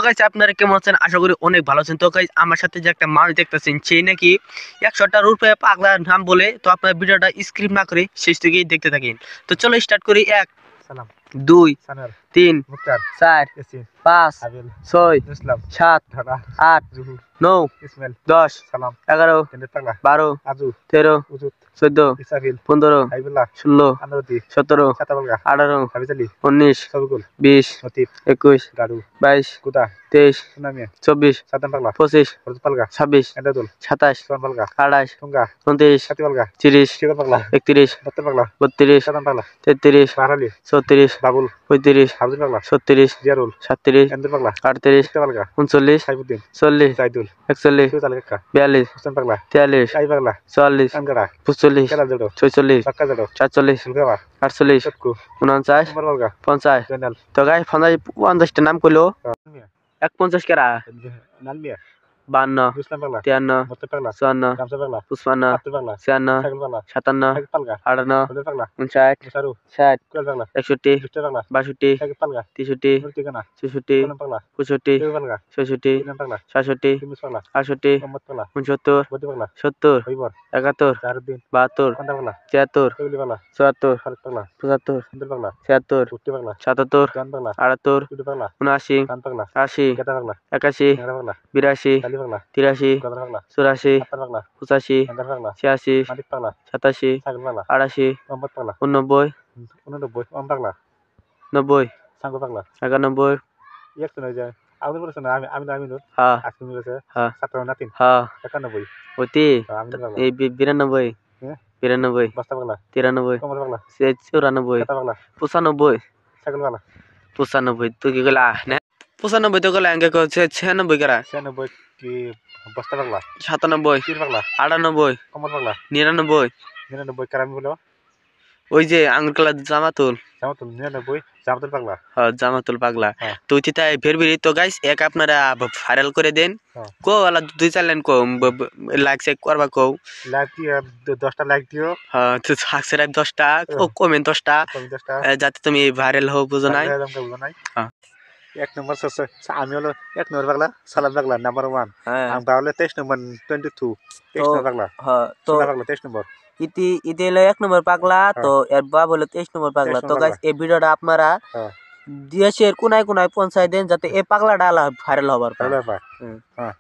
Guys আপনারা কেমন আছেন? আশা করি অনেক ভালো আছেন। তো গাইস আমার সাথে যে একটা মানুষ দেখতেছেন সেই নাকি 100টার উপরে পাগলার নাম বলে। তো আপনার ভিডিওটা স্কিপ না করে শেষ থেকেই দেখতে থাকেন। তো চলো স্টার্ট করি। 1 সালাম 2 সানার 3 মুক্তার 4 ইয়াসিন 5 হাবিল 6 ইসলাম 7 ঢাকা 8 জুহু 9 ইসমাইল 10 সালাম 11 জেনেত পাগলা 12 আজু 13 উজুত 14 ইসাফিল 15 হাইবুল্লাহ 16 আনোয়ারদি 17 সাতাবলগা 18 হাবিজালি 19 সবগুল 20 নতিব 21 গাড়ু 22 কুদা 23 সুনামিয়া 24 সাতাম পাগলা 25 হরত পালগা 26 এন্দাদুল 27 সোয়ান পালগা 28 টুঙ্গা 29 সাতি পালগা 30 শিকর পাগলা 31 বত্তর পাগলা 32 সাতাম পাগলা 33 বাহারালি 34 বাবুল 35 হাবিজ পাগলা 36 জিয়ারুল 37 এন্দুর পাগলা 38 ইস্তে পালগা 39 সাইফুদ্দিন 40 জাইদুল 41 সুতাল কাকা 42 হোসেন পাগলা 43 কাই পাগলা 44 আনগড়া 45 কেলা জড়ো 46 বাক্কা জড়ো 47 সুলগাওয়া 48 চটকু 49 নম্বর পালগা 50 জয়নাল তো গাই 50টা নাম কইলো মিয়া 150 কেরা নালমিয়া 52 মুসলাম পাগলা 53 মত্তর পাগলা 54 গামছা পাগলা 55 আত্তর পাগলা 56 সাইকেল পাগলা 57 সাইকেল পালগা 58 হলুদ পাগলা 59 মুসারু 60 কুয়াল পাগলা 61 দুষ্টা পাগলা 62 সাইকেল পালগা 63 মুরতিগানা 64 কলম পাগলা 65 কেউ পালগা 66 তিন পাগলা 67 তিমিস পাগলা 68 মোহাম্মদ পাগলা 69 বদি পাগলা 70 হইবর 71 জাহারুদ্দিন 72 কান্দা পাগলা 73 কেউলি পাগলা 74 ফারুক পাগলা 75 হিন্দুল পাগলা 76 ভুট্টি পাগলা 77 জন পাগলা 78 টুটু পাগলা 79 কান পাগলা 80 গেদা পাগলা 81 নেংরা পাগলা 82 কালি পাগলা 83 গদর পাগলা 84 আত্তার পাগলা 85 এন্দার পাগলা 86 মানিক পাগলা 87 সাগর পাগলা 88 মোহাম্মদ পাগলা 89 উননব্বই ওম পাগলা 90 সাঙ্গ পাগলা 91 এক তো নয় যায় আপনি বলেছেন আমি আমি আমি নূর হ্যাঁ আজকে মিলেছে হ্যাঁ 17 নাতিন হ্যাঁ 91 ওতি আমি পাগলা এই 92 হ্যাঁ 92 বস্তা পাগলা 93 কমল পাগলা 94 কেতা পাগলা 95 সাইকেল পাগলা 95 তুই কি গলা না 95 তো গলা আঙ্কে কইছে 96 করা 96 কি বস্তা পাগলা 97 তীর পাগলা 98 কমল পাগলা 99 99 কারামি বলো ওই যে আঙ্গুর কালা জামাতুল জামাতুল 99 জামাতুল পাগলা হ্যাঁ জামাতুল পাগলা হ্যাঁ তো তাই ফেরবিরি তো গাইস এক আপনারা ভাইরাল করে দেন হ্যাঁ কো আলা দুই চার লাইন কো লাইক চেক করবা কো লাইক দিও 10টা লাইক দিও হ্যাঁ তো সাবস্ক্রাইব 10টা ও কমেন্ট 10টা কমি 10টা যাতে তুমি ভাইরাল হও বুঝো নাই বুঝো নাই হ্যাঁ এক নম্বর আমি হলো এক নম্বর পাগলা সালাদ পাগলা নাম্বার 1 হ্যাঁ আমি পাগলা 23 নম্বর 22 23 নম্বর পাগলা হ্যাঁ তো সোনা পাগলা 23 নম্বর ইতি হলো 1 নম্বর পাগলা তো এর বাপ হলো 23 নম্বর পাগলা। তো গাইস এই ভিডিওটা আপনারা হ্যাঁ দেশের কোনায় কোনায় পৌঁছায় দেন যাতে এই পাগলাটা ভাইরাল হবার পারে। হ্যাঁ